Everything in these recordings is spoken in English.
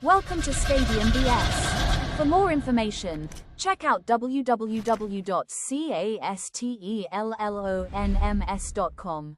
Welcome to Stadium BS. For more information, check out www.castellonms.com.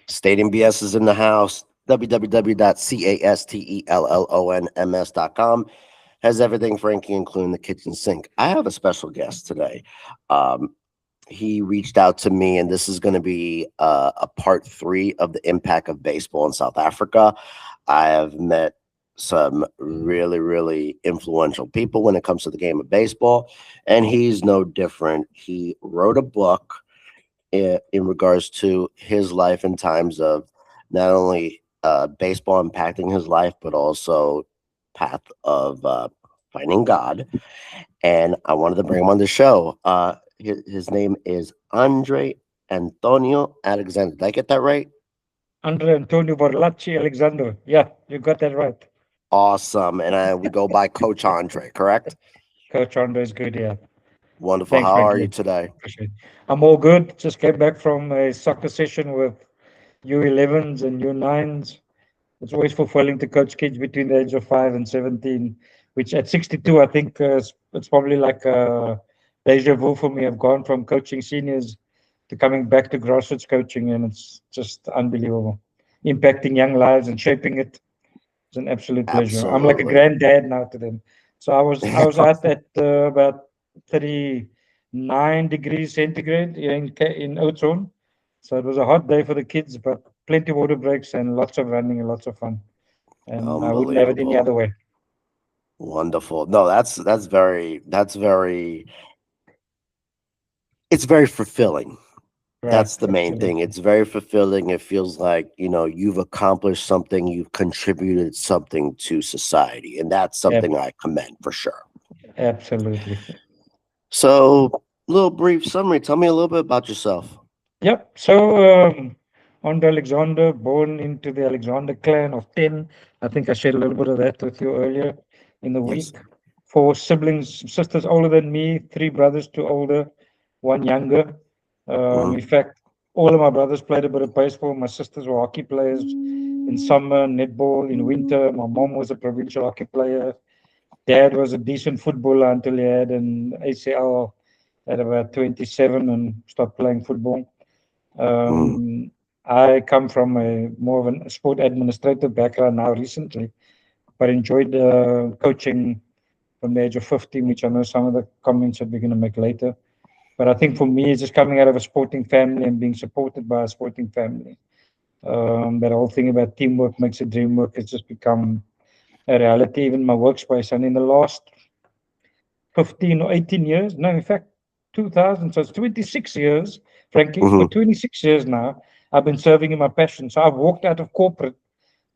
Stadium BS is in the house. www.castellonms.com has everything Frankie, including the kitchen sink. I have a special guest today. He reached out to me, and this is going to be a part 3 of the impact of baseball in South Africa. I have met some really, really influential people when it comes to the game of baseball, and he's no different. He wrote a book in regards to his life in times of not only baseball impacting his life, but also path of finding God. And I wanted to bring him on the show. His name is Andre Antonio Alexander. Did I get that right? Andre Antonio Borlacci Alexander. Yeah, you got that right. Awesome. And we go by Coach Andre, correct? Coach Andre is good, yeah. Wonderful. Thanks, How are you Frankie. today? Appreciate it. I'm all good. Just came back from a soccer session with U11s and U9s. It's always fulfilling to coach kids between the age of 5 and 17, which at 62, I think it's probably like a deja vu for me. I've gone from coaching seniors to coming back to grassroots coaching, and it's just unbelievable. Impacting young lives and shaping it. It's an absolute pleasure. I'm like a Absolutely. granddad now to them. So I was out at about 39 degrees centigrade here in Oudtshoorn. So it was a hot day for the kids, but plenty of water breaks and lots of running and lots of fun. And I wouldn't have it any other Unbelievable. way. Wonderful. No, that's very it's very fulfilling. Right, That's the main thing. absolutely. It's very fulfilling. It feels like, you've accomplished something, you've contributed something to society, and that's something Ab- I commend for sure. Absolutely. So, little brief summary. Tell me a little bit about yourself. Yep. So, Andre Alexander, born into the Alexander clan of 10. I think I shared a little bit of that with you earlier in the Yes. week. 4 siblings, sisters older than me, 3 brothers, 2 older, 1 younger. Hmm. In fact, all of my brothers played a bit of baseball. My sisters were hockey players in summer, netball in winter. My mom was a provincial hockey player. Dad was a decent footballer until he had an ACL at about 27 and stopped playing football. Hmm. I come from a more of a sport administrative background now recently, but enjoyed coaching from the age of 15, which I know some of the comments that we're going to make later. But I think for me, it's just coming out of a sporting family and being supported by a sporting family. That whole thing about teamwork makes a dream work has just become a reality, even in my workspace. And in the last 15 or 18 years, no, in fact, 2000, so it's 26 years, Frankie, for Hmm. 26 years now, I've been serving in my passion. So I've walked out of corporate,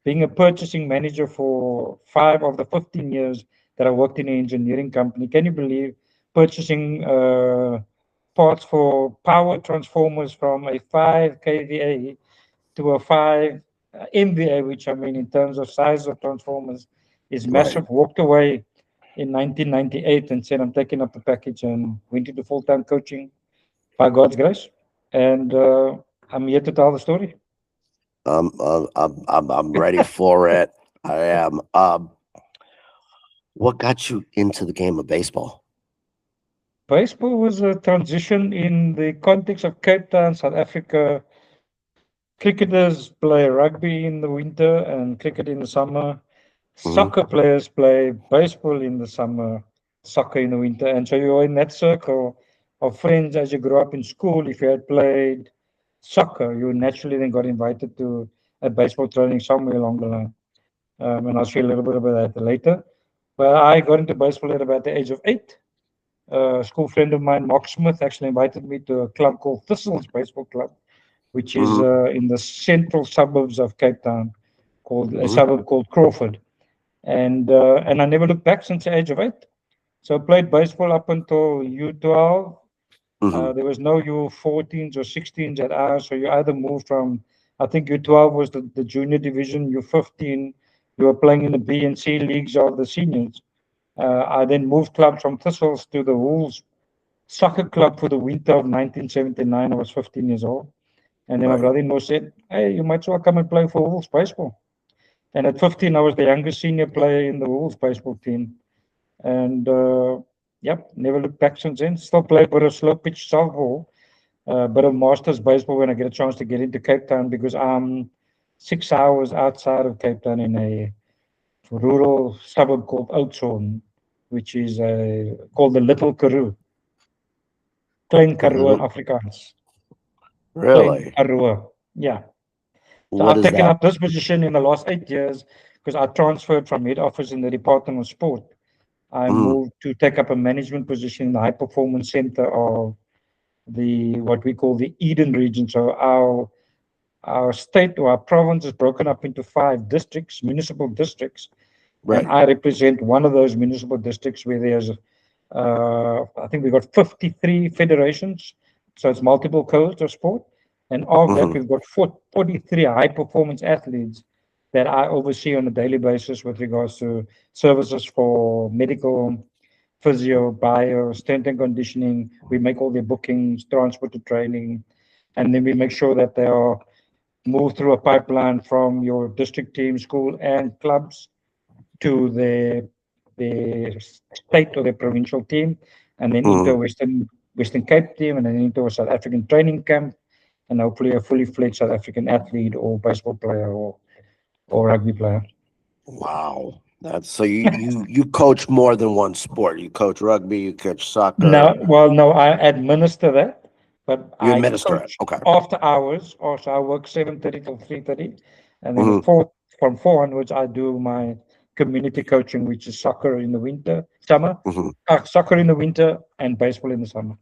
being a purchasing manager for 5 of the 15 years that I worked in an engineering company. Can you believe purchasing parts for power transformers from a 5 kVA to a 5 MVA, which I mean, in terms of size of transformers, is Right. massive. Walked away in 1998 and said, I'm taking up the package and went into full time coaching by God's grace. And I'm here to tell the story. I'm ready for it. I am. What got you into the game of baseball? Baseball was a transition in the context of Cape Town, South Africa, Cricketers play rugby in the winter and cricket in the summer. Hmm. Soccer players play baseball in the summer, soccer in the winter. And so you're in that circle of friends as you grew up in school. If you had played soccer, you naturally then got invited to a baseball training somewhere along the line. And I'll share a little bit about that later. But I got into baseball at about the age of 8. A school friend of mine, Mark Smith, actually invited me to a club called Thistles Baseball Club, which is Hmm. in the central suburbs of Cape Town, called a Hmm. suburb called Crawford. And I never looked back since the age of 8. So I played baseball up until U12. Hmm. There was no U14s or 16s at ours, so you either moved from, I think U12 was the junior division, U15, you were playing in the B and C leagues of the seniors. I then moved clubs from Thistles to the Wolves Soccer Club for the winter of 1979. I was 15 years old. And then my Right. brother-in-law said, hey, you might as well come and play for Wolves baseball. And at 15, I was the youngest senior player in the Wolves baseball team. And yep, never looked back since then. Still play a bit of slow pitch softball, a bit of masters baseball when I get a chance to get into Cape Town because I'm 6 hours outside of Cape Town in a rural suburb called Oudtshoorn, which is called the Little Karoo, Klein Karoo in Mhm. Afrikaans. Klein Really? Karoo. Yeah. So What I've is taken that? up this position in the last 8 years because I transferred from head office in the Department of Sport. I Mm. moved to take up a management position in the high performance center of the what we call the Eden region. So our state or our province is broken up into 5 districts, municipal districts, and Right. I represent one of those municipal districts where there's I think we've got 53 federations, so it's multiple codes of sport. And of that, Hmm. we've got 43 high performance athletes that I oversee on a daily basis with regards to services for medical, physio, bio, strength and conditioning. We make all their bookings, transport to training, and then we make sure that they are moved through a pipeline from your district team, school, and clubs to the state or the provincial team, and then into a Hmm. Western Cape team, and then into a South African training camp, and hopefully a fully fledged South African athlete or baseball player or rugby player. Wow. That's so you coach more than one sport. You coach rugby, you coach soccer, No, well, no, I administer that, but you I administer it. coach Okay. after hours. Also, I work 7:30 till 3:30, and then Hmm. from four onwards, I do my community coaching, which is soccer in the winter, summer, Hmm. soccer in the winter, and baseball in the summer.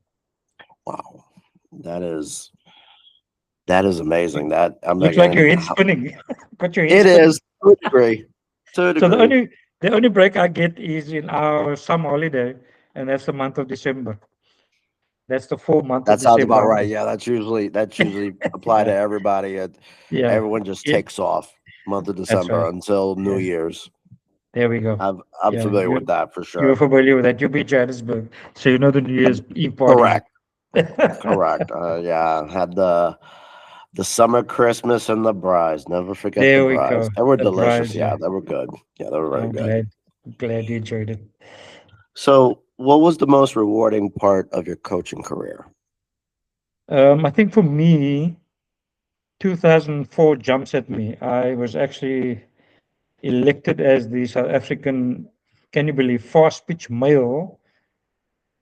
Wow. That is that is amazing. That I'm Looks like again. your head's spinning. Got your head It spinning. is to a degree. To a So degree. the only break I get is in our summer holiday, and that's the month of December. That's the full month of That sounds December. about right. Yeah, that's usually applied to Yeah, everybody. yeah. Everyone just It, takes off month of that's December right. until New Yeah, Year's. there we go. I'm Yeah, familiar with that for you're sure. familiar with that. You be Johannesburg, so you know the New Year's Eve party. Correct. Correct. Yeah, had the summer Christmas and the brides. Never forget the There we brides. go. They were The delicious. brides. Yeah, Yeah, they were good. Yeah, they were very I'm good. glad you enjoyed it. So, what was the most rewarding part of your coaching career? I think for me, 2004 jumps at me. I was actually elected as the South African, can you believe, fast pitch male,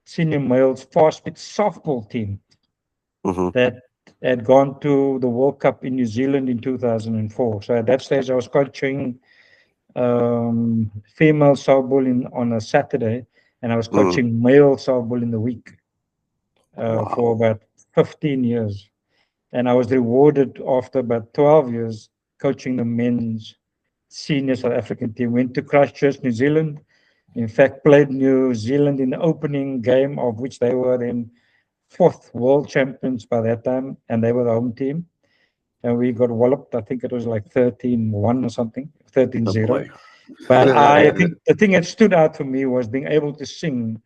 senior males fast pitch softball team Hmm. that had gone to the World Cup in New Zealand in 2004. So at that stage, I was coaching female softball on a Saturday, and I was Hmm. coaching male softball in the week for Wow. about 15 years. And I was rewarded after about 12 years coaching the men's senior South African team. Went to Christchurch, New Zealand. In fact, played New Zealand in the opening game, of which they were then fourth world champions by that time, and they were the home team. And we got walloped. I think it was like 13-1 or something, thirteen Oh zero. boy. But I think the thing that stood out for me was being able to sing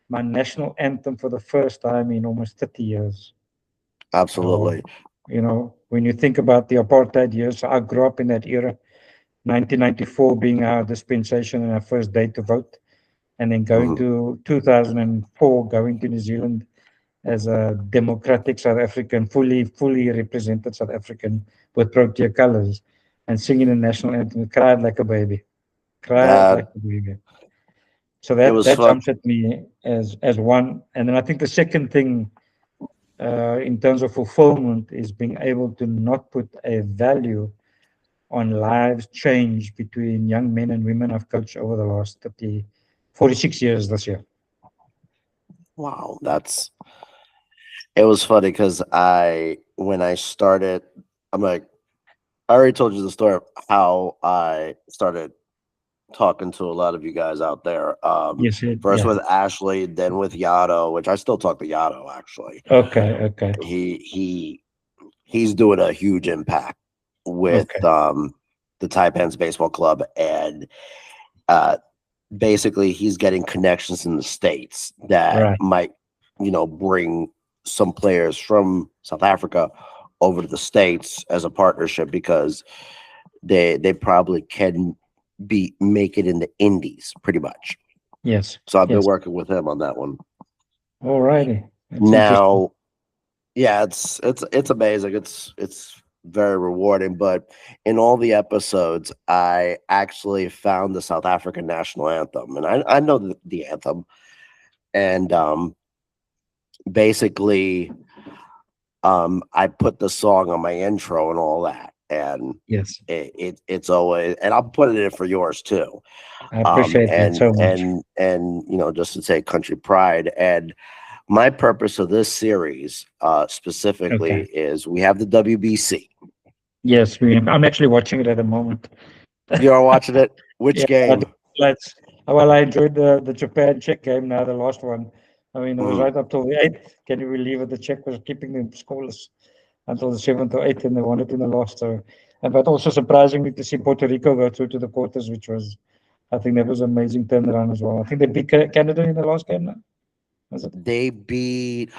my national anthem for the first time in almost 30 years. Absolutely. When you think about the apartheid years, I grew up in that era, 1994 being our dispensation and our first day to vote, and then going Hmm. to 2004, going to New Zealand as a democratic South African, fully represented South African with Protea colors, and singing the national anthem. Cried like a baby, cried That like a baby. So it that was fun. jumps at me as one. And then I think the second thing, in terms of fulfillment, is being able to not put a value on lives change between young men and women I've coached over the last 46 years this year. Wow, it was funny because when I started, I'm like, I already told you the story of how I started talking to a lot of you guys out there. Yes, First yeah. with Ashley, then with Yato, which I still talk to Yato actually. Okay. He's doing a huge impact with Okay. the Taipans Baseball Club, and uh basically he's getting connections in the States that Right. might, bring some players from South Africa over to the States as a partnership, because they probably can make it in the indies pretty much. Yes. So I've been Yes. working with him on that one. All righty. That's interesting. Now, yeah, it's amazing. It's very rewarding. But in all the episodes, I actually found the South African national anthem, and I know the anthem, and basically, I put the song on my intro and all that, and Yes. it's always, and I'll put it in for yours too. I appreciate that And so much. just to say country pride. And my purpose of this series specifically Okay. is we have the WBC. Yes, I'm actually watching it at the moment. You're watching it? Which Yeah, I do game? highlights. Well, I enjoyed the Japan Czech game now, the last one. I mean, it was Mm. right up till the eighth. Can you believe it? The Czech was keeping them scoreless until the seventh or eighth, and they won it in the last. So, but also surprisingly to see Puerto Rico go through to the quarters, which was, I think that was an amazing turnaround as well. I think they beat Canada in the last game now. Was it? They beat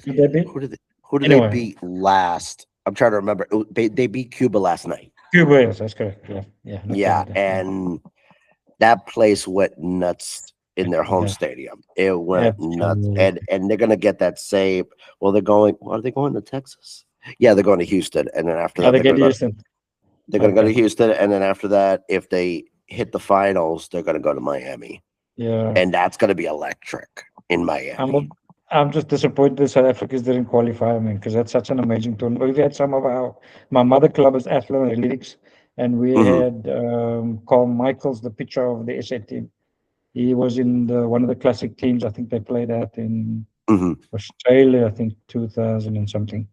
Did they beat? who did they Anyway, beat last? I'm trying to remember. They beat Cuba last night. Cuba, yes, that's correct. Yeah, not Yeah, Canada. Yeah. and that place went nuts in their home Yeah, stadium. It went nuts, absolutely. and they're gonna get that same. Well, they're going. What are they going to Texas? Yeah, they're going to Houston, and then after Are that, they get Houston? they're gonna go to Okay. Houston, and then after that, if they hit the finals, they're gonna go to Miami, Yeah. and that's gonna be electric in I'm Miami. I'm just disappointed South Africans didn't qualify. I mean, because that's such an amazing tournament. We've had some of my mother club is Athlone Athletics, and we Hmm. had Carl Michaels, the pitcher of the SA team. He was in one of the classic teams. I think they played at in Hmm. Australia. I think 2000 and something,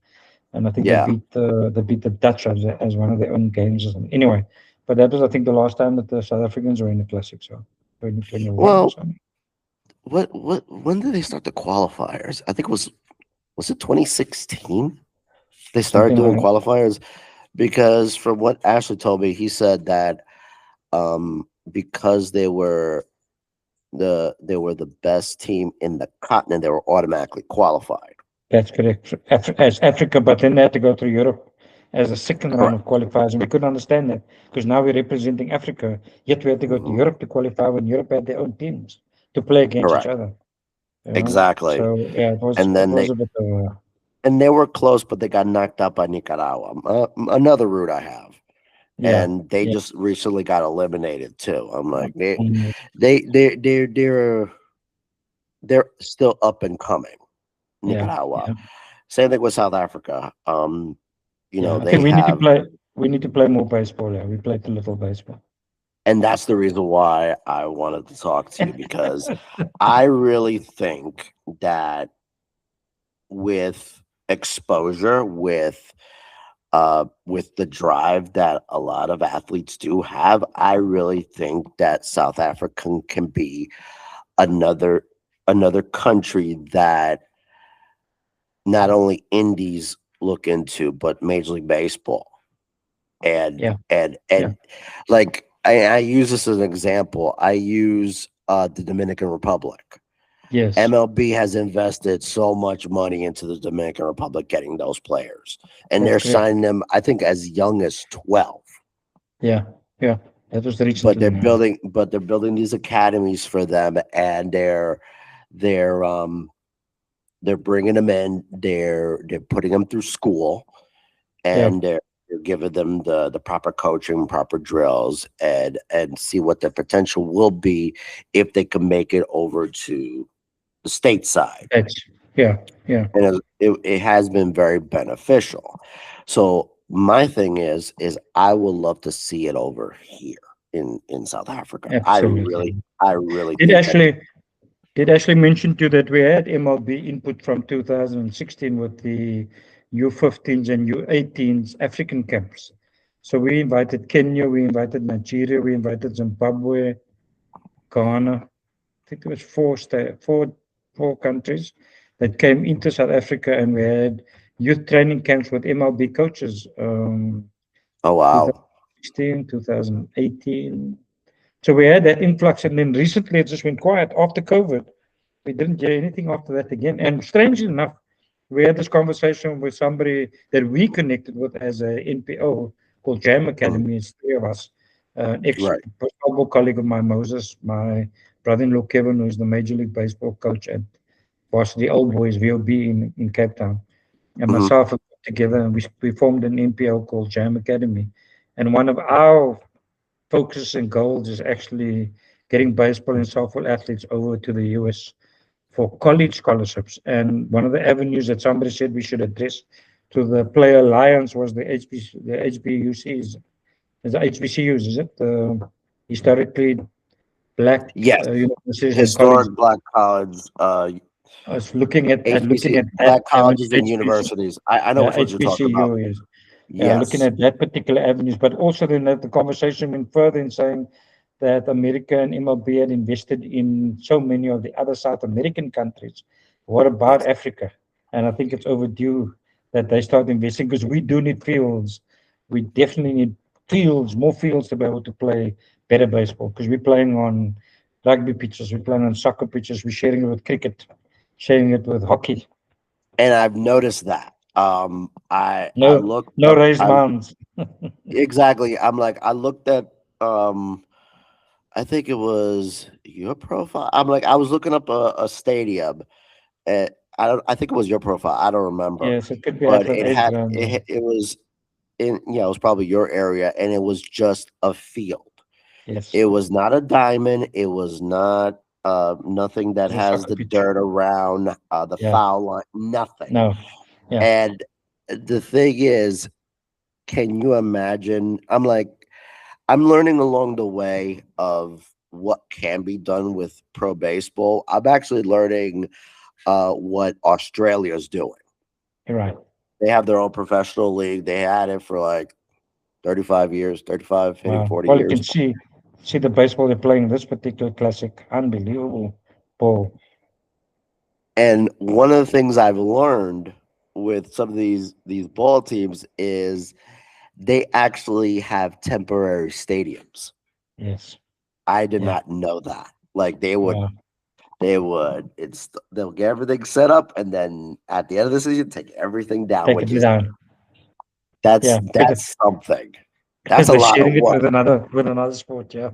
and I think Yeah. they beat the Dutch as one of their own games or something. Anyway, but that was I think the last time that the South Africans were in the classic. So 2021 or Well, something. when did they start the qualifiers? I think was it 2016? They started Something doing like qualifiers, because from what Ashley told me, he said that because they were the best team in the continent, they were automatically qualified. That's correct. As Africa, but then they had to go through Europe as a second round Correct. of qualifiers. And we couldn't understand that because now we're representing Africa, yet we had to go to Hmm. Europe to qualify when Europe had their own teams to play against each Correct. other. You know? Exactly. So yeah, And it then was a bit of they were close, but they got knocked out by Nicaragua. Another route I have, yeah, and they yeah. just recently got eliminated too. I'm like, Mm, they're still up and coming. yeah, Nicaragua. yeah, Same thing with South Africa. yeah. I They think have, we need to play more baseball. Yeah, we played a little baseball. and that's the reason why I wanted to talk to you, because I really think that with exposure, with the drive that a lot of athletes do have, I really think that South Africa can be another country that not only indies look into, but Major League Baseball. And Yeah, and yeah. and like I use this as an example. I use the Dominican Republic. Yes, MLB has invested so much money into the Dominican Republic getting those players, and that's they're correct. signing them, I think, as young as 12. Yeah, yeah. That was But recently. Yeah. they're building these academies for them, and they're they're bringing them in, they're putting them through school, Yeah, and they're giving them the proper coaching, proper drills, and see what their potential will be if they can make it over to the state side. that's yeah, yeah, And it has been very beneficial. So my thing is I would love to see it over here in South Africa. absolutely. I really Did think that. actually did actually mention too that we had MLB input from 2016 with the U15s and U18s African camps. So we invited Kenya, we invited Nigeria, we invited Zimbabwe, Ghana. I think there was four countries that came into South Africa, and we had youth training camps with MLB coaches. Oh wow. 2016, 2018. So we had that influx, and then recently it just went quiet after COVID. We didn't hear anything after that again. And strangely enough, we had this conversation with somebody that we connected with as a NPO called Jam Mhm. Academy. It's three of us. Ex Right. football colleague of mine, Moses, my brother-in-law Kevin, who's the Major League Baseball coach at Varsity Old Boys VOB in Cape Town, and Hmm. myself got together, and we formed an NPO called Jam Academy. And one of our focus and goals is actually getting baseball and softball athletes over to the US for college scholarships. And one of the avenues that somebody said we should address to the Player Alliance was the HBUCs, the HBCUs, is it? The historically black Yes. universities and colleges. Historic black college, I was looking HBC, at that black avenue, colleges and universities. I know yeah, which ones you're talking about. HBCU is. Yeah, looking Yes. at that particular avenues, but also then that the conversation went further in saying that America and MLB had invested in so many of the other South American countries. What about Yes. Africa? And I think it's overdue that they start investing because we do need fields. We definitely need fields, more fields to be able to play better baseball because we're playing on rugby pitches, we're playing on soccer pitches, we're sharing it with cricket, sharing it with hockey. And I've noticed that. I No, looked no up. raised I mounds. exactly. I'm like I looked at. I think it was your profile. I'm like I was looking up a stadium. And I don't. I think it was your profile. I don't remember, Yes, it could be but Atlas it Edge had ground. Yeah. it was in. Yeah, it was probably your area, and it was just a field. Yes, It was not a diamond. It was not nothing that it's a has soccer the pitch. dirt around the Yeah, foul line. Nothing. no, yeah, And the thing is, can you imagine? I'm like, I'm learning along the way of what can be done with pro baseball. I'm actually learning what Australia's doing. you're right. They have their own professional league. They had it for like 35 years, 35, hitting Wow. 40 Well, you years. can see the baseball they're playing this particular classic. Unbelievable ball. And one of the things I've learned with some of these ball teams is they actually have temporary stadiums. Yes. I did Yeah. not know that. Like Wow. they'll get everything set up and then at the end of the season take everything down, Take which it is down. that's Yeah. that's something. That's Because a they're lot of sharing it work. with another sport. Yeah.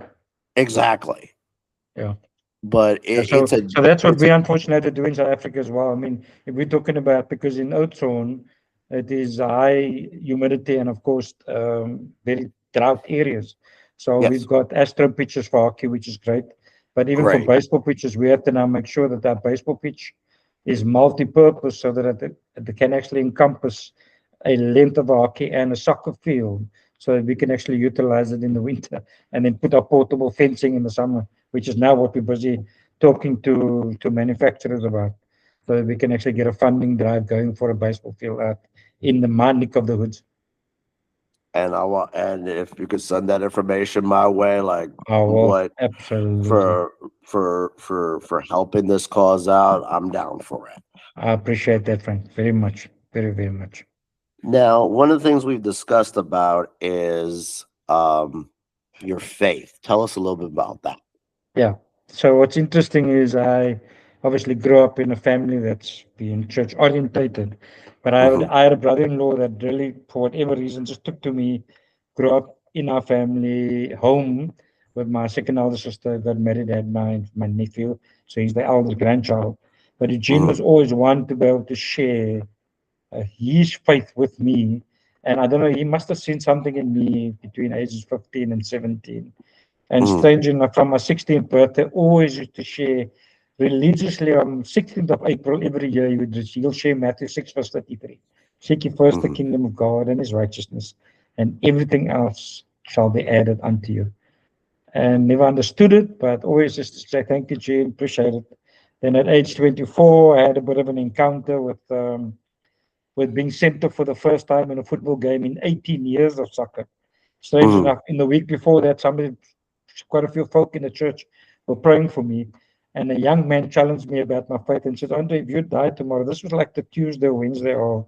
Exactly. Yeah. But Yeah, so it's a so that's what it's a we unfortunately do in South Africa as well. I mean, if we're talking about because in Oudtshoorn it is high humidity and of course very drought areas. So we've yes, got astro pitches for hockey, which is great. But even for great. baseball pitches, we have to now make sure that our baseball pitch is multi-purpose so that it can actually encompass a length of a hockey and a soccer field so that we can actually utilize it in the winter and then put our portable fencing in the summer, which is now what we're busy talking to manufacturers about, so that we can actually get a funding drive going for a baseball field out in the nick of the hoods. And and if you could send that information my way, like Oh, well, what absolutely. for helping this cause out, I'm down for it. I appreciate that, Frank, very much, very, very much. Now, one of the things we've discussed about is your faith. Tell us a little bit about that. Yeah. So what's interesting is I obviously grew up in a family that's been church orientated, but Hmm. I had a brother-in-law that really, for whatever reason, just took to me. Grew up in our family home with my second elder sister. Got married, had my nephew, so he's the eldest grandchild. But Eugene was always one to be able to share his faith with me. And I don't know, he must have seen something in me between ages 15 and 17. And strange enough, from my 16th birthday, always used to share religiously on 16th of April every year. He'll share Matthew 6, verse 33. Seek ye first the kingdom of God and his righteousness, and everything else shall be added unto you. And never understood it, but always just to say thank you, Gene, appreciate it. Then at age 24, I had a bit of an encounter with being sent off for the first time in a football game in 18 years of soccer. Strange enough, in the week before that, quite a few folk in the church were praying for me. And a young man challenged me about my faith and said, Andre, if you die tomorrow, this was like the Tuesday or Wednesday, or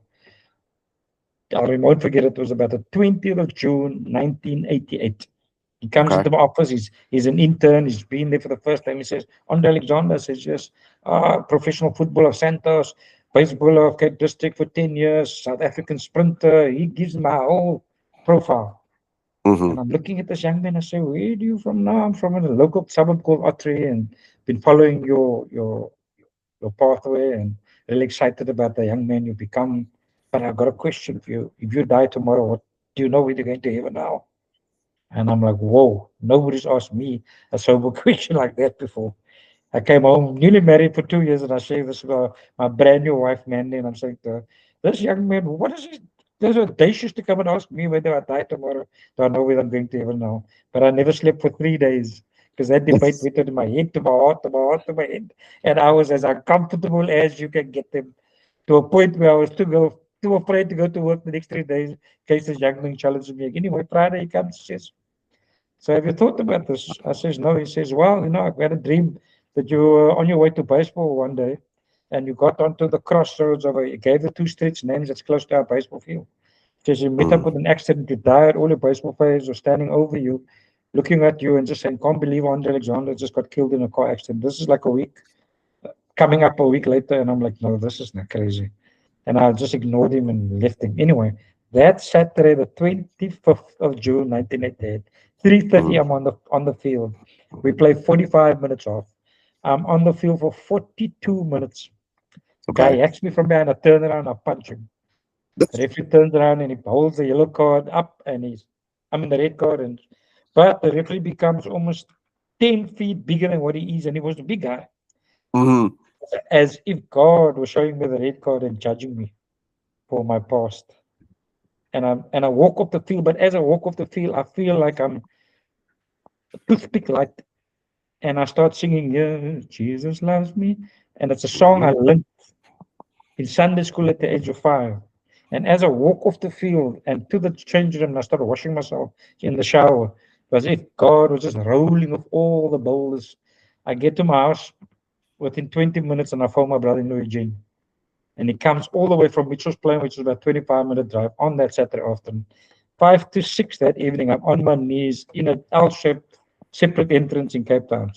I won't forget it, was about the 20th of June, 1988. He comes into my office, he's an intern, he's been there for the first time. He says, Andre Alexander, says, yes, professional footballer of Santos, baseballer of Cape District for 10 years, South African sprinter. He gives my whole profile. And I'm looking at this young man. I say, where are you from now? I'm from a local suburb called Ottery, and been following your pathway, and really excited about the young man you become. But I've got a question for you. If you die tomorrow, what do you know where you're going to heaven now? And I'm like, whoa, nobody's asked me a sober question like that before. I came home newly married for 2 years, and I say this to my brand new wife, Mandy, and I'm saying to her, this young man, what is he? There's audacious to come and ask me whether I die tomorrow. Do I know whether I'm going to heaven now? But I never slept for 3 days because that debate went in my head, to my heart, to my heart, to my head. And I was as uncomfortable as you can get them, to a point where I was too afraid to go to work the next 3 days in case this young man challenges me. Anyway, Friday he comes and says, so have you thought about this? I says, no. He says, well, I've had a dream that you were on your way to baseball one day and you got onto the crossroads he gave the two streets names that's close to our baseball field. He says, you met up with an accident, you died, all your baseball players were standing over you, looking at you and just saying, can't believe Andre Alexander just got killed in a car accident. This is like a week, coming up a week later. And I'm like, no, this is not crazy. And I just ignored him and left him. Anyway, that Saturday, the 25th of June, 1988, 3:30, I'm on the field. We play 45 minutes off. I'm on the field for 42 minutes. Guy hacks me from behind, I turn around, I punch him. The referee turns around and he holds the yellow card up, and I'm in the red card. But the referee becomes almost 10 feet bigger than what he is, and he was a big guy. As if God was showing me the red card and judging me for my past. And I walk off the field, but as I walk off the field, I feel like I'm a toothpick light. And I start singing, yeah, Jesus loves me. And it's a song I learned in Sunday school at the age of 5. And as I walk off the field and to the change room, I started washing myself in the shower. It was as if God was just rolling off all the boulders. I get to my house within 20 minutes and I phone my brother-in-law, Eugene. And he comes all the way from Mitchell's Plain, which is about 25-minute drive, on that Saturday afternoon. 5 to 6 that evening, I'm on my knees in an L-shaped separate entrance in Cape Town.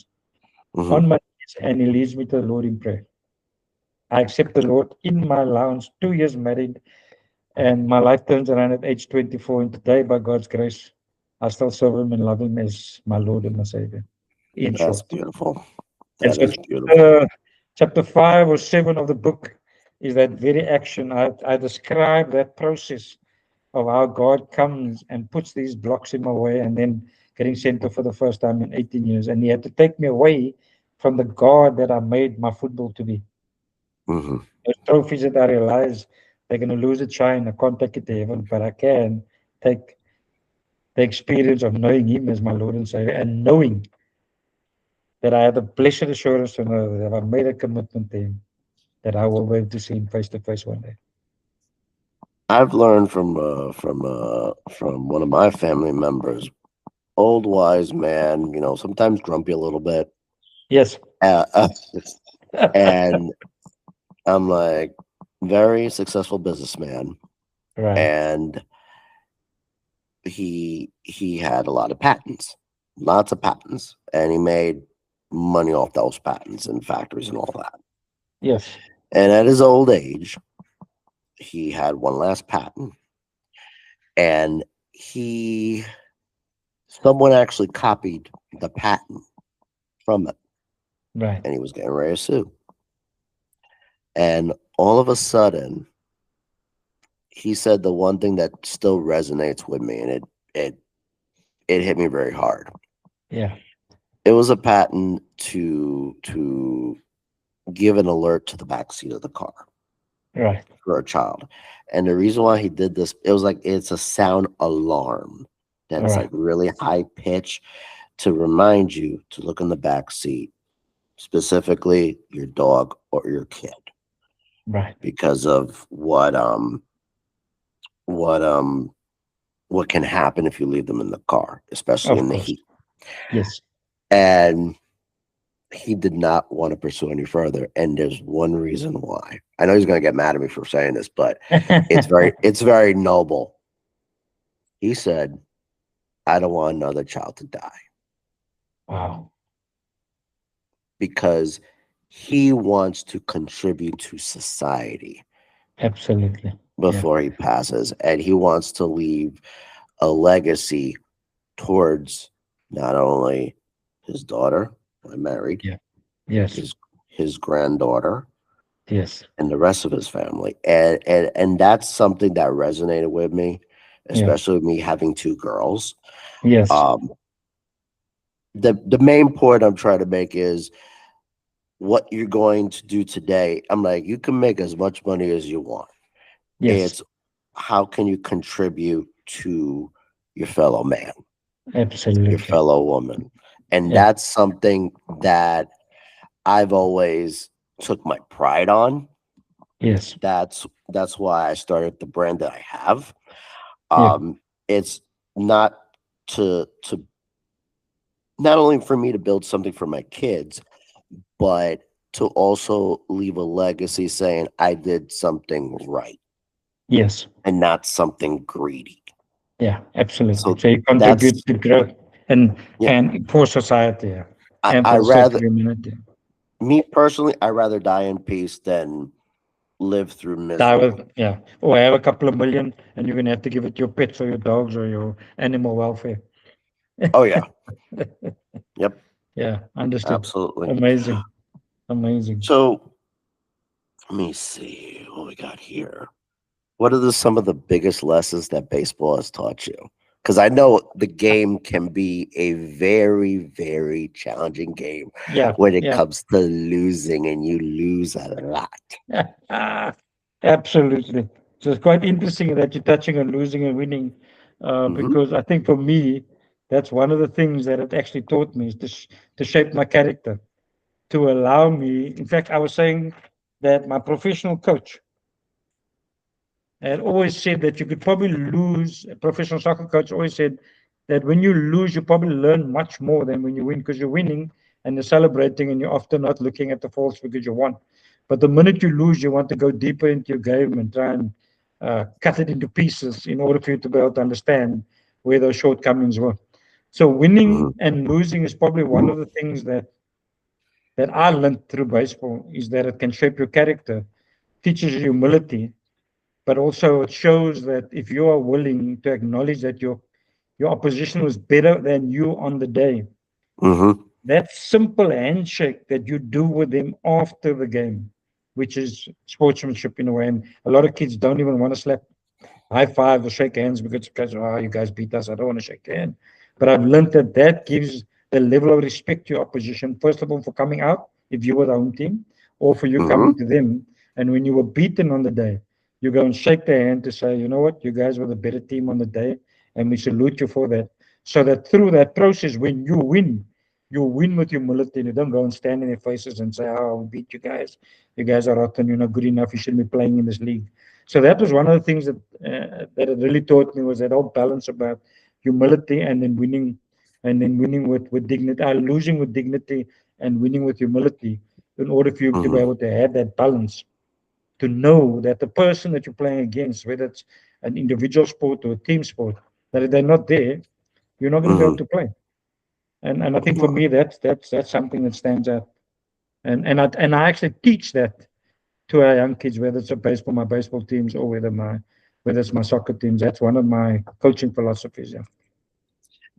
On my knees, and he leads me to the Lord in prayer. I accept the Lord in my lounge, 2 years married, and my life turns around at age 24. And today, by God's grace, I still serve him and love him as my Lord and my Savior. In That's short. beautiful. And That so is beautiful. chapter 5 or 7 of the book is that very action. I describe that process of how God comes and puts these blocks in my way, and then getting sent off for the first time in 18 years. And he had to take me away from the God that I made my football to be. Those trophies that I realize they're going to lose its shine. I can't take it to heaven, but I can take the experience of knowing him as my Lord and Savior, and knowing that I have the blessed assurance to know that if I made a commitment to him, that I will be able to see him face to face one day. I've learned from one of my family members, old wise man, sometimes grumpy a little bit. Yes. And I'm like, very successful businessman. Right. And he had a lot of patents, lots of patents, and he made money off those patents and factories and all that. Yes. And at his old age, he had one last patent, and someone actually copied the patent from it. Right. And he was getting ready to sue. And all of a sudden, he said the one thing that still resonates with me, and it it hit me very hard. Yeah. It was a patent to give an alert to the backseat of the car Right. for a child. And the reason why he did this, it was like it's a sound alarm that's like Right. really high pitch to remind you to look in the back seat, specifically your dog or your kid, Right. because of what what can happen if you leave them in the car, especially Of in the course. heat. Yes. And he did not want to pursue any further. And there's one reason why. I know he's going to get mad at me for saying this, but it's very noble. He said, I don't want another child to die, Wow. because he wants to contribute to society Absolutely. Yeah. before he passes. And he wants to leave a legacy towards not only his daughter, who I married, Yeah. Yes. his granddaughter, Yes. and the rest of his family. And that's something that resonated with me, Yeah. especially with me having two girls. Yes. The main point I'm trying to make is what you're going to do today. I'm like, you can make as much money as you want. Yes. It's how can you contribute to your fellow man, Absolutely. your fellow woman. And Yeah. that's something that I've always took my pride on. Yes. That's why I started the brand that I have. Yeah. It's not to not only for me to build something for my kids, but to also leave a legacy saying I did something right Yes. and not something greedy. Yeah. Absolutely. So So you contribute that's to growth and yeah. and for society, yeah, and I for the sake rather of humanity. me personally, I rather die in peace than live through Die misery. with, yeah, or have a couple of million, and you're gonna have to give it to your pets or your dogs or your animal welfare. Oh yeah. Yep. Yeah, understood. Absolutely. Amazing. Amazing. So let me see what we got here. What are some of the biggest lessons that baseball has taught you? Because I know the game can be a very, very challenging game Yeah. when it Yeah. comes to losing, and you lose a lot. Absolutely. So it's quite interesting that you're touching on losing and winning, Hmm. because I think for me, that's one of the things that it actually taught me is to shape my character, to allow me. In fact, I was saying that my professional coach had always said that you could probably lose. A professional soccer coach always said that when you lose, you probably learn much more than when you win, because you're winning and you're celebrating and you're often not looking at the faults because you won. But the minute you lose, you want to go deeper into your game and try and cut it into pieces in order for you to be able to understand where those shortcomings were. So Hmm. winning and losing is probably one of the things that I learned through baseball, is that it can shape your character, teaches you humility, but also it shows that if you are willing to acknowledge that your opposition was better than you on the day, Hmm. that simple handshake that you do with them after the game, which is sportsmanship in a way, and a lot of kids don't even want to slap high five or shake hands because oh, you guys beat us. I don't want to shake your hand. But I've learned that that gives the level of respect to your opposition, first of all, for coming out, if you were the home team, or for you Hmm. coming to them. And when you were beaten on the day, you go and shake their hand to say, you know what, you guys were the better team on the day, and we salute you for that. So that through that process, when you win with humility. You don't go and stand in their faces and say, oh, we beat you guys. You guys are rotten. You're not good enough. You shouldn't be playing in this league. So that was one of the things that it really taught me, was that whole balance about humility and then winning with dignity, losing with dignity and winning with humility, in order for you to be Hmm. able to have that balance, to know that the person that you're playing against, whether it's an individual sport or a team sport, that if they're not there, you're not going to be able Hmm. to play. And I think for me that's something that stands out. And I actually teach that to our young kids, whether it's a baseball, my baseball teams, or whether it's my soccer teams. That's one of my coaching philosophies. Yeah.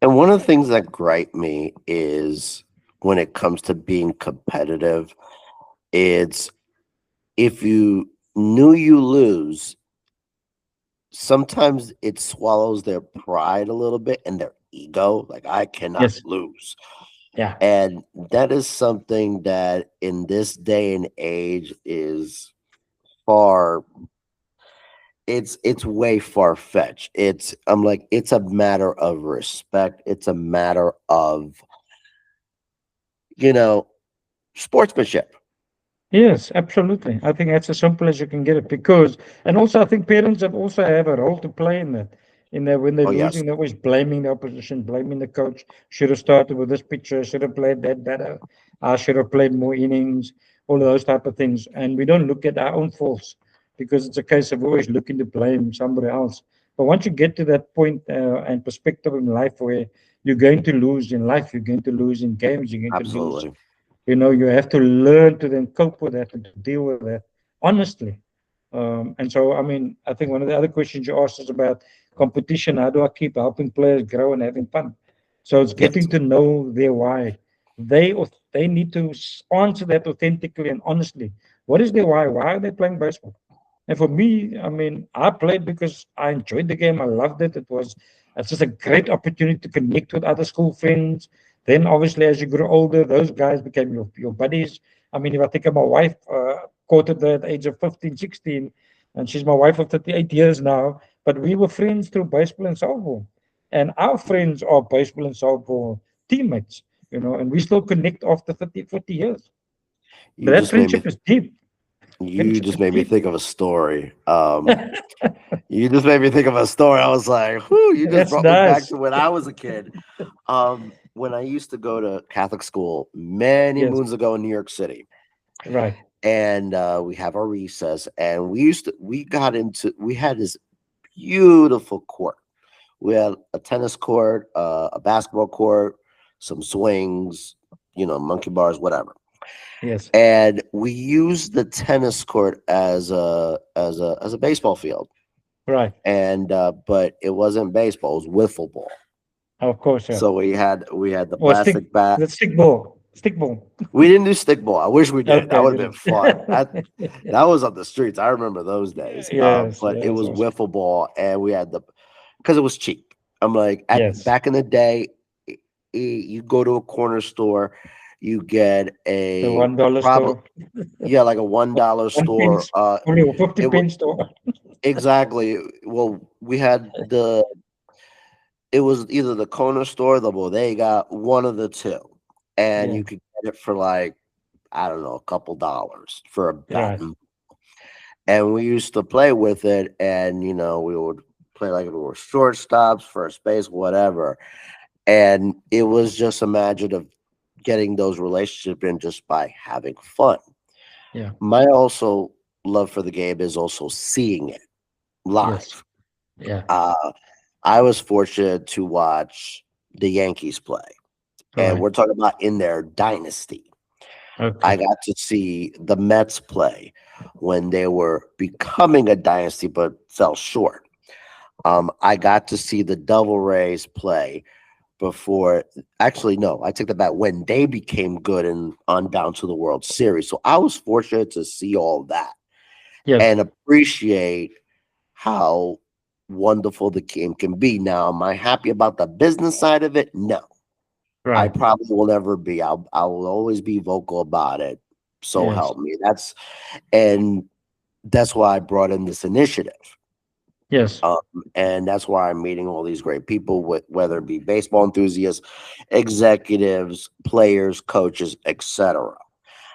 And one of the things that gripe me is when it comes to being competitive, it's if you knew you lose, sometimes it swallows their pride a little bit and their ego. Like, I cannot Yes. lose. Yeah. And that is something that in this day and age is far, it's way far fetched. I'm like, it's a matter of respect. It's a matter of, you know, sportsmanship. Yes, absolutely. I think that's as simple as you can get it because, and also I think parents have also have a role to play in that. In that, when they're Oh, yes. losing, they're always blaming the opposition, blaming the coach. Should have started with this pitcher. Should have played that better. I should have played more innings. All of those type of things, and we don't look at our own faults because it's a case of always looking to blame somebody else. But once you get to that point and perspective in life where you're going to lose in life, you're going to lose in games, you're going to lose, Absolutely. you have to learn to then cope with that and to deal with that honestly. And so, I mean, I think one of the other questions you asked is about competition. How do I keep helping players grow and having fun? So it's Yes. getting to know their why. They need to answer that authentically and honestly. What is their why? Why are they playing baseball? And for me, I mean, I played because I enjoyed the game. I loved it. It's just a great opportunity to connect with other school friends. Then, obviously, as you grow older, those guys became your buddies. I mean, if I think of my wife, caught at the age of 15, 16, and she's my wife of 38 years now. But we were friends through baseball and softball. And our friends are baseball and softball teammates, and we still connect after 30, 40 years. But You that just made me friendship is deep. you Friendship just is made me deep. think of a story. You just made me think of a story. I was like, whoo, you just That's brought me back nice. to when I was a kid. When I used to go to Catholic school many Yes, moons ago in New York City, right. and we have our recess, and we had this beautiful court. We had a tennis court, a basketball court, some swings, monkey bars, whatever. Yes, And we used the tennis court as a baseball field. right. And but it wasn't baseball; it was wiffle ball. Of course, yeah. So we had the Or stick, plastic bat. the stick ball. Stick ball. We didn't do stick ball. I wish we did. That Okay, would have been didn't. fun. That was on the streets. I remember those days. Yes, But it yes, was awesome. wiffle ball, and we had because it was cheap. I'm like, at Yes. back in the day, you go to a corner store, you get The a $1 probably store, yeah, like a $1 one store. pence, only a 50 It was pence store. exactly. Well, we had it was either the corner store, or the bodega, one of the two, and Yeah, you could get it for like, I don't know, a couple dollars for a bat. right. And we used to play with it, and we would play like we were shortstops, first base, whatever. And it was just a matter of getting those relationships in just by having fun. Yeah. My also love for the game is also seeing it Yes. live. Yeah. Uh, I was fortunate to watch the Yankees play, and Right. we're talking about in their dynasty. I Okay. got to see the Mets play when they were becoming a dynasty but fell short. I got to see the Devil Rays play before. Actually, no, I take that back. When they became good and on down to the World Series, so I was fortunate to see all that Yes. and appreciate how wonderful the game can be. Now, am I happy about the business side of it? No, I Right. probably will never be. I will always be vocal about it. So Yes. help me. And that's why I brought in this initiative. Yes. Um, and that's why I'm meeting all these great people, whether it be baseball enthusiasts, executives, players, coaches, etc.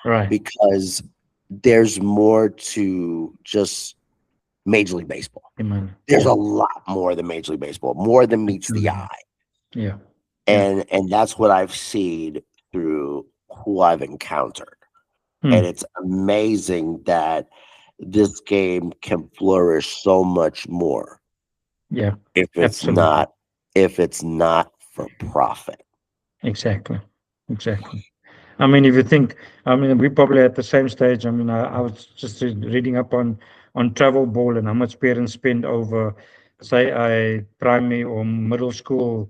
Right. Because there's more to just Major League Baseball. Amen. There's Yeah. a lot more than Major League Baseball, more than meets the Absolutely. eye. Yeah. Yeah. And that's what I've seen through who I've encountered. And Hmm. it's amazing that this game can flourish so much more Yeah. if it's Absolutely. not if it's not for profit. Exactly. Exactly. I mean, if you think, I mean, we're probably at the same stage. I mean, I was just reading up on travel ball and how much parents spend over, say, a primary or middle school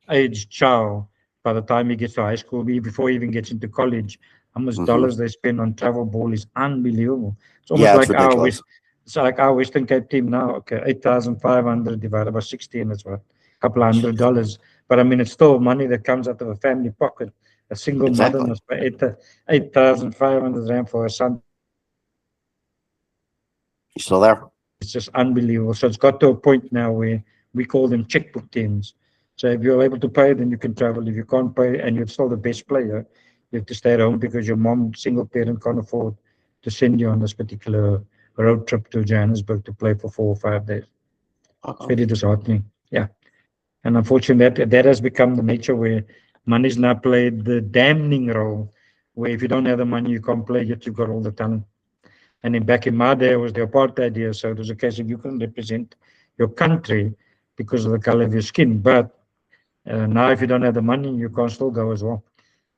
age child. By the time he gets to high school, before he even gets into college, how much Hmm. dollars they spend on travel ball is unbelievable. It's almost Yeah, it's like our ridiculous. it's like our Western Cape team now. Okay, 8,500 divided by 16, that's what, a couple of $100. But I mean, it's still money that comes out of a family pocket. A single mother Exactly. must pay 8,500 rand for her son. You still there? It's just unbelievable. So it's got to a point now where we call them checkbook teams. So if you're able to pay, then you can travel. If you can't pay and you're still the best player, you have to stay at home because your mom, single parent, can't afford to send you on this particular road trip to Johannesburg to play for 4 or 5 days. It's Uh-huh. very disheartening. Yeah. And unfortunately, that has become the nature where money's now played the damning role, where if you don't have the money, you can't play, yet you've got all the talent. And then back in my day, it was the apartheid year. So it was a case of you couldn't represent your country because of the color of your skin. But now, if you don't have the money, you can still go as well.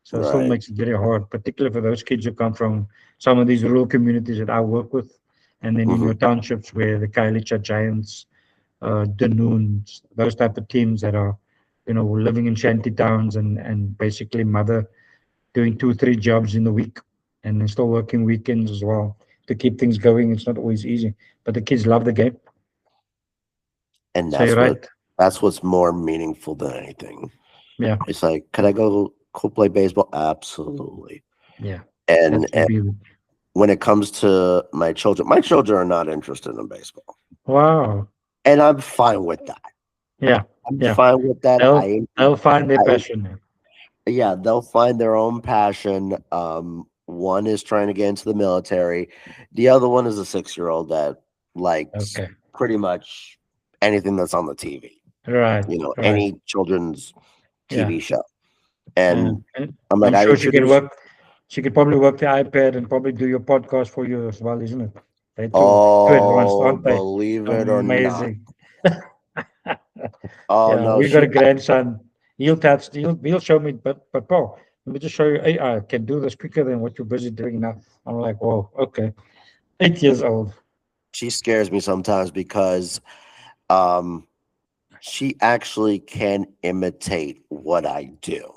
So it still Right. makes it very hard, particularly for those kids who come from some of these rural communities that I work with. And then in Hmm. your townships where the Kailicha Giants, Danoons, those type of teams that are, living in shanty towns and basically mother doing 2, 3 jobs in the week and then still working weekends as well to keep things going. It's not always easy, but the kids love the game. And So you're right. that's what's more meaningful than anything. Yeah, It's like, could I go play baseball? Absolutely. yeah. And That should be. when it comes to my children are not interested in baseball, Wow. and I'm fine with that. Yeah, I'm yeah. fine with that. They'll find their I passion. Yeah, they'll find their own passion. One is trying to get into the military. The other one is a 6-year-old that likes Okay. pretty much anything that's on the TV. Right, right. Any children's Yeah. TV show. And And I'm like, I'm I sure she can introduced. work. She could probably work the iPad and probably do your podcast for you as well, isn't it? They're too advanced, Oh, aren't they? believe it or not. Amazing. Oh Yeah, no, we got she a grandson. He'll show me, but Paul, let me just show you AI can do this quicker than what you're busy doing now. I'm like, whoa, okay. 8 years old. she scares me sometimes because um she actually can imitate what I do.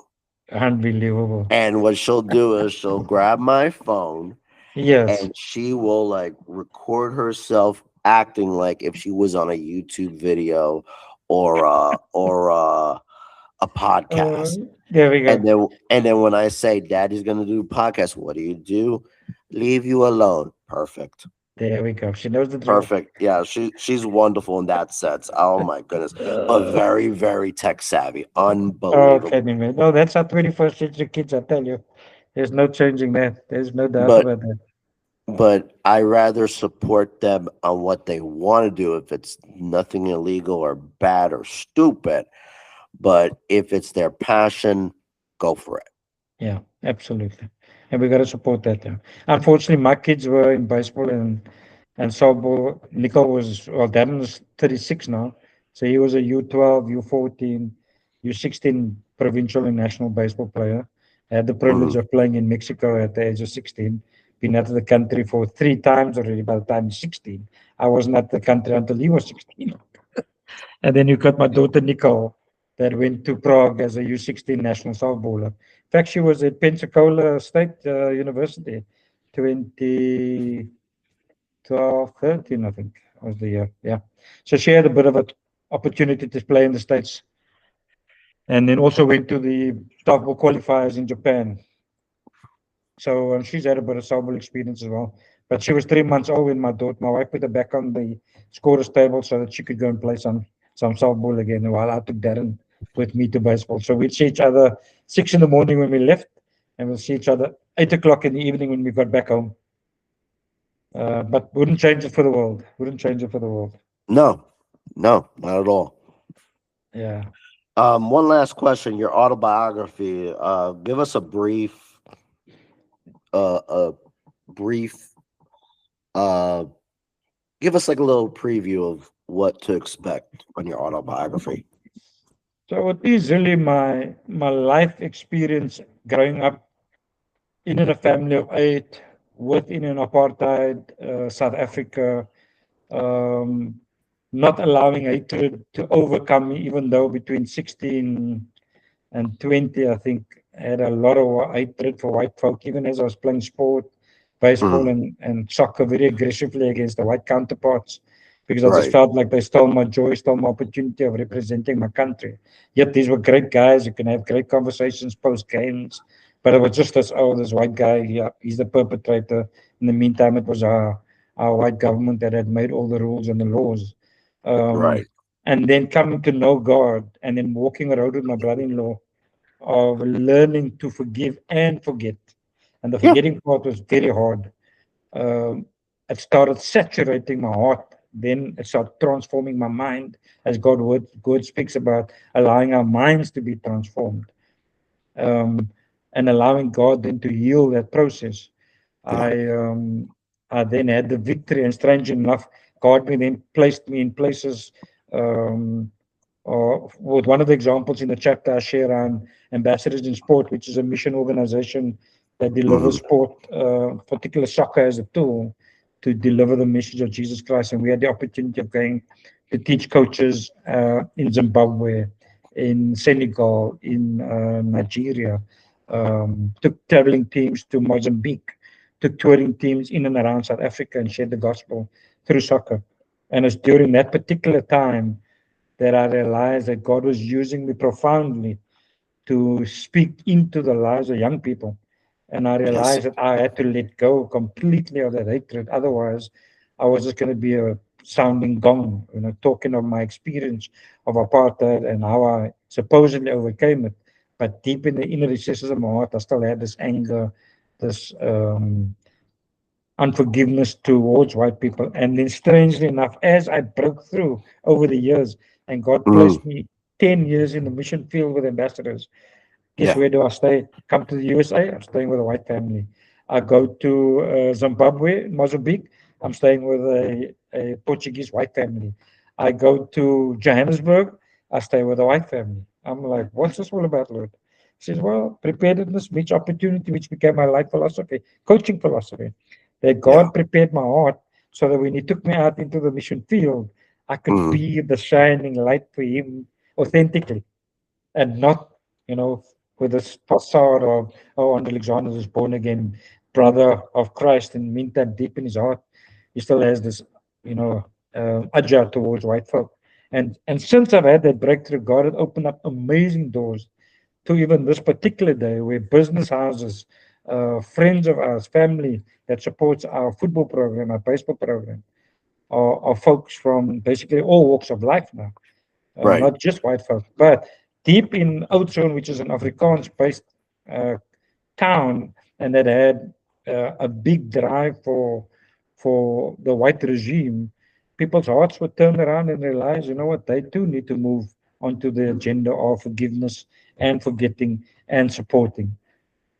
Unbelievable. And what she'll do is she'll grab my phone Yes. and she will like record herself acting like if she was on a YouTube video or a Uh, podcast. there we And go. then when I say daddy's gonna do podcast, what do? Leave you alone. Perfect. There we go. She knows the drill. Perfect. Yeah, she's wonderful in that sense. Oh my goodness. But Uh, very, very tech savvy. okay, Unbelievable. anyway. No, that's our 21st century kids, I tell you. There's no changing that. There's no doubt But about that. I rather support them on what they want to do if it's nothing illegal or bad or stupid. But if it's their passion, go for it. Yeah, absolutely. And we got to support that. Yeah. Unfortunately, my kids were in baseball and softball. Nicole was, well, Darren was 36 now. So he was a U12, U14, U16 provincial and national baseball player. I had the privilege Hmm. of playing in Mexico at the age of 16. Been out of the country for 3 times already by the time he's 16. I wasn't at the country until he was 16. And then you got my daughter Nicole that went to Prague as a U16 national softballer. In fact, she was at Pensacola State University 2012, 13, I think was the year. Yeah. So she had a bit of an opportunity to play in the States and then also went to the softball qualifiers in Japan. So she's had a bit of softball experience as well. But she was 3 months old when my wife put her back on the scorer's table so that she could go and play some softball again. While I took Darren with me to baseball. So we'd see each other 6 in the morning when we left, and we'll see each other 8 o'clock in the evening when we got back home. But wouldn't change it for the world. Wouldn't change it for the world. No, no, not at all. Yeah. One last question. Your autobiography. Give us a brief, uh, give us like a little preview of what to expect on your autobiography. So it is really my life experience growing up in a family of 8 within an apartheid South Africa, um, not allowing hatred to overcome me, even though between 16 and 20, I think had a lot of hatred for white folk, even as I was playing sport, baseball Mm. and soccer very aggressively against the white counterparts, because I just Right. felt like they stole my joy, stole my opportunity of representing my country. Yet these were great guys. You can have great conversations post games, but it was just this, oh, this white guy, yeah, he's the perpetrator. In the meantime, it was our white government that had made all the rules and the laws. Um, Right. and then coming to know God and then walking around with my brother-in-law of learning to forgive and forget. And the Yeah. forgetting part was very hard. Um, it started saturating my heart. Then it started transforming my mind, as God speaks about allowing our minds to be transformed, um, and allowing God then to heal that process. Yeah. I I then had the victory, and strange enough, God then placed me in places. Um, with one of the examples in the chapter I share on Ambassadors in Sport, which is a mission organization that delivers Hmm. sport, particular soccer as a tool to deliver the message of Jesus Christ. And we had the opportunity of going to teach coaches in Zimbabwe, in Senegal, in Nigeria, took traveling teams to Mozambique, took touring teams in and around South Africa and shared the gospel through soccer. And it's during that particular time that I realized that God was using me profoundly to speak into the lives of young people. And I Yes. realized that I had to let go completely of that hatred. Otherwise, I was just going to be a sounding gong, talking of my experience of apartheid and how I supposedly overcame it. But deep in the inner recesses of my heart, I still had this anger, this unforgiveness towards white people. And then, strangely enough, as I broke through over the years, and God Mm. placed me 10 years in the mission field with ambassadors, guess Yeah. where do I stay? Come to the USA, I'm staying with a white family. I go to Zimbabwe, Mozambique, I'm staying with a Portuguese white family. I go to Johannesburg, I stay with a white family. I'm like, what's this all about, Lord? He says, well, preparedness meets opportunity, which became my life philosophy, coaching philosophy. That Yeah. God prepared my heart so that when He took me out into the mission field, I could Mm. be the shining light for Him authentically, and not, with this facade of, oh, Andre Alexander is born again, brother of Christ, and meantime, deep in his heart, he still has this, agile towards white folk. And since I've had that breakthrough, God had opened up amazing doors to even this particular day, where business houses, friends of ours, family that supports our football program, our baseball program, are folks from basically all walks of life now, Right. not just white folk. But deep in Oudtshoorn, which is an Afrikaans-based uh, town, and that had a big drive for the white regime, people's hearts were turned around and realized, you know what, they too need to move onto the agenda of forgiveness and forgetting and supporting.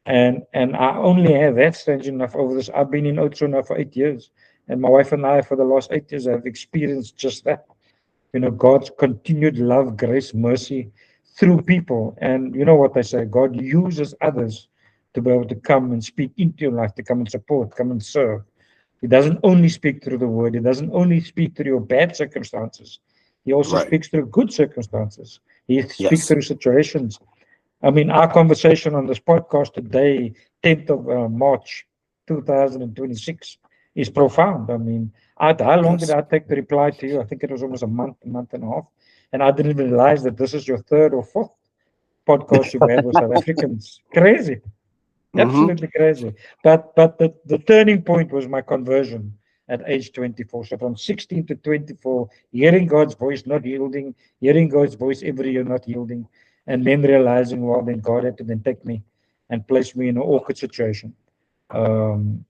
And I only have that, strange enough, over this. I've been in Oudtshoorn now for 8 years, and my wife and I, for the last 8 years, have experienced just that. God's continued love, grace, mercy through people. And you know what I say? God uses others to be able to come and speak into your life, to come and support, come and serve. He doesn't only speak through the word, He doesn't only speak through your bad circumstances. He also Right. speaks through good circumstances. He speaks Yes. through situations. I mean, our conversation on this podcast today, 10th of March 2026, is profound. I mean, how long did Yes. I take to reply to you? I think it was almost a month and a half. And I didn't even realize that this is your third or fourth podcast you've had with South Africans. Crazy, Hmm. absolutely crazy. But the turning point was my conversion at age 24. So from 16 to 24, hearing God's voice, not yielding, hearing God's voice every year, not yielding, and then realizing, well, then God had to then take me and place me in an awkward situation,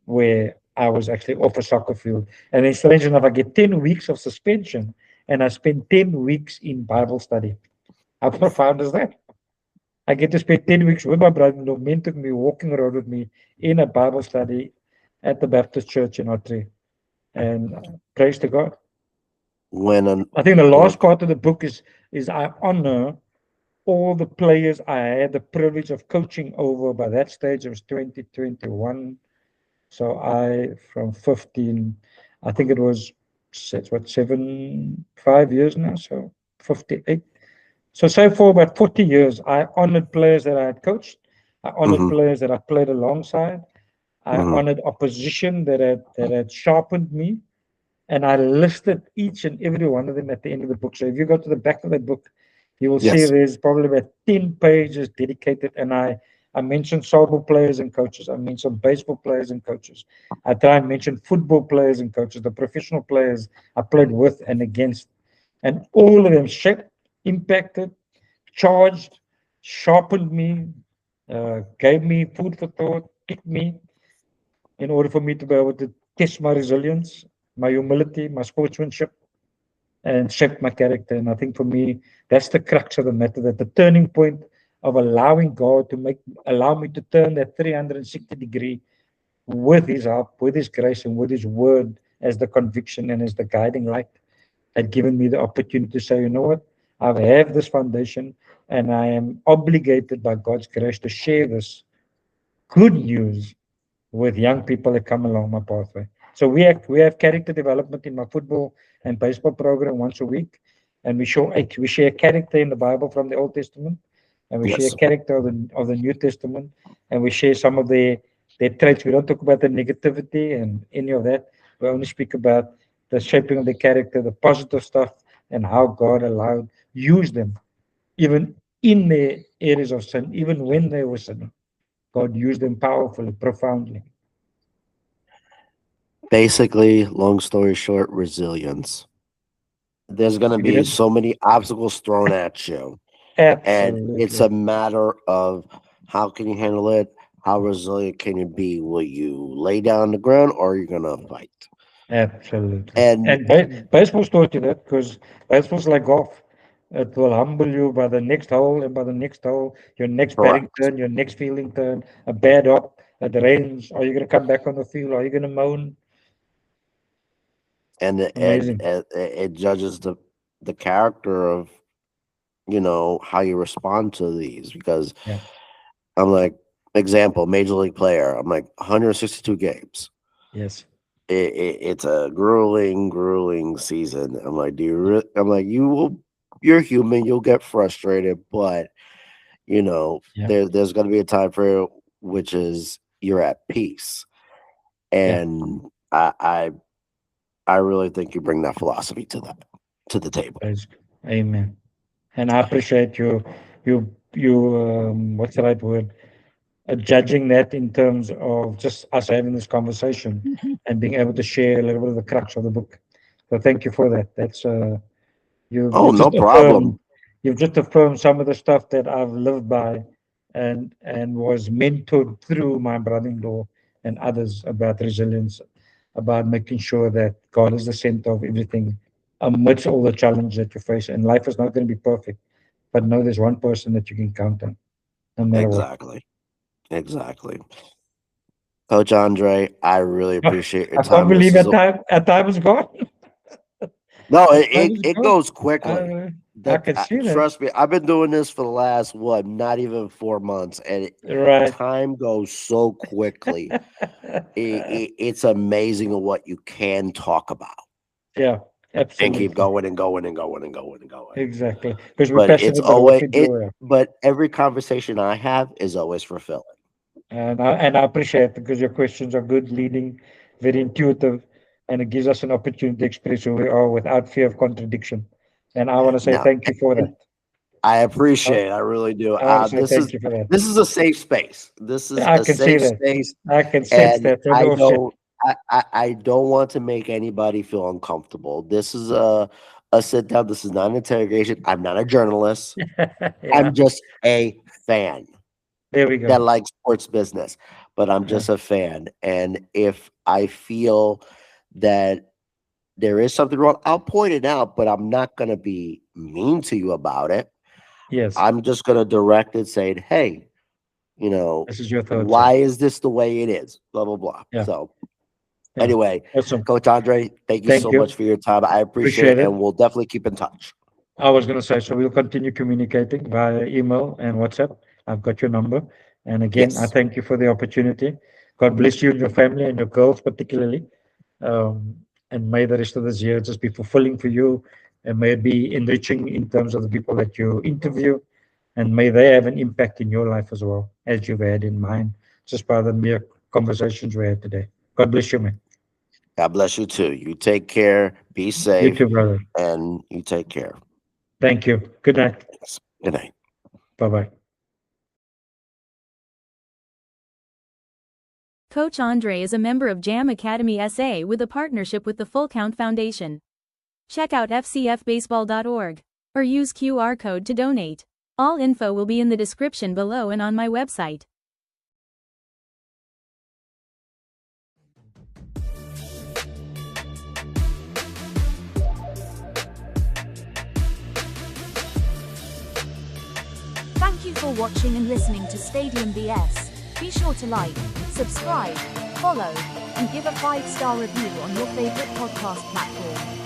where I was actually off a soccer field. And then, strange enough, I get 10 weeks of suspension, and I spend 10 weeks in Bible study. How profound is that? I get to spend 10 weeks with my brother-in-law, mentoring me, walking around with me in a Bible study at the Baptist church in Ottery. And praise to God. When an I think the when last part of the book is I honor all the players I had the privilege of coaching over. By that stage, it was 2021. So from 15, I think it was, what, 5 years now, so 58. So for about 40 years, I honored players that I had coached. I honored Mm-hmm. players that I played alongside. I Mm-hmm. honored opposition that had sharpened me, and I listed each and every one of them at the end of the book. So if you go to the back of that book, you will see Yes. there's probably about 10 pages dedicated. And I mentioned softball players and coaches. I mentioned baseball players and coaches. I try and mention football players and coaches, the professional players I played with and against. And all of them shaped, impacted, charged, sharpened me, gave me food for thought, picked me in order for me to be able to test my resilience, my humility, my sportsmanship, and shaped my character. And I think for me, that's the crux of the matter, that the turning point of allowing God to allow me to turn that 360-degree with His help, with His grace, and with His word as the conviction and as the guiding light, had given me the opportunity to say, you know what, I have this foundation, and I am obligated by God's grace to share this good news with young people that come along my pathway. So we have character development in my football and baseball program once a week, and we share character in the Bible from the Old Testament, and we share Yes. character of the New Testament, and we share some of their traits. We don't talk about the negativity and any of that. We only speak about the shaping of the character, the positive stuff, and how God allowed use them even in their areas of sin, even when they were sinning. God used them powerfully, profoundly. Basically, long story short, resilience. There's going to You be did so many obstacles thrown at you, and it's absolutely. a matter of how can you handle it? How resilient can you be? Will you lay down on the ground or are you going to fight? Absolutely. And And baseball's taught you that, because baseball's like golf. It will humble you by the next hole and by the next hole, your next batting correct. turn, your next fielding turn, a bad hop, it rains. Are you going to come back on the field? Are you going to moan? Amazing. It judges the character of how you respond to these because Yeah. I'm like example major league player. I'm like 162 games. Yes. It's a grueling season. I'm like, I'm like, you're human. You'll get frustrated, but Yeah. there's going to be a time for which is you're at peace, Yeah. and I really think you bring that philosophy to the table. Praise God. Amen. And I appreciate you, what's the right word? Judging that in terms of just us having this conversation and being able to share a little bit of the crux of the book. So thank you for that. That's you've Oh, you've no just affirmed problem. you've just affirmed some of the stuff that I've lived by and was mentored through my brother-in-law and others about resilience, about making sure that God is the center of everything amidst all the challenges that you face. And life is not going to be perfect, but know there's one person that you can count on, no matter what. Exactly. Exactly. Coach Andre, I really appreciate your I can't time. This believe is our time is gone. no, Our it, time it, is it gone. goes quickly. I can see that. Trust me, I've been doing this for the last not even 4 months, and Right. time goes so quickly. It's amazing what you can talk about Yeah, and keep absolutely. going and going and going and going and going. Exactly. Because we're But it's passionate about what always we it. do. But every conversation I have is always fulfilling. And I appreciate it, because your questions are good, leading, very intuitive, and it gives us an opportunity to express who we are without fear of contradiction. And I want to say Now, thank you for that. and I I, appreciate it. I really do. I want to say thank you for that. This is a safe space. This is I a can see safe that. space, I can sense and that. And also, I don't want to make anybody feel uncomfortable. This is a sit down. This is not an interrogation. I'm not a journalist. yeah, I'm just a fan there we that go. likes sports business, but I'm Yeah. just a fan. And if I feel that there is something wrong, I'll point it out, but I'm not going to be mean to you about it. Yes, I'm just going to direct it saying, hey, this is your thoughts. Yeah. why is this the way it is? Blah, blah, blah. Yeah. So, Yeah. anyway, Awesome. Coach Andre, thank you Thank so much you. for your time. I appreciate Appreciate it, it. and we'll definitely keep in touch. I was going to say, so we'll continue communicating via email and WhatsApp. I've got your number. And again, I Yes. thank you for the opportunity. God bless you and your family and your girls, particularly. Um, and may the rest of this year just be fulfilling for you, and may it be enriching in terms of the people that you interview. And may they have an impact in your life as well, as you've had in mine, just by the mere conversations we had today. God bless you, man. God bless you too. You take care, be You safe, too, brother. and you take care. Thank you. Good night. Thanks. Good night. Bye-bye. Coach Andre is a member of Jam Academy SA with a partnership with the Full Count Foundation. Check out fcfbaseball.org or use QR code to donate. All info will be in the description below and on my website. Thank you for watching and listening to Stadium BS. Be sure to like, subscribe, follow, and give a 5-star review on your favorite podcast platform.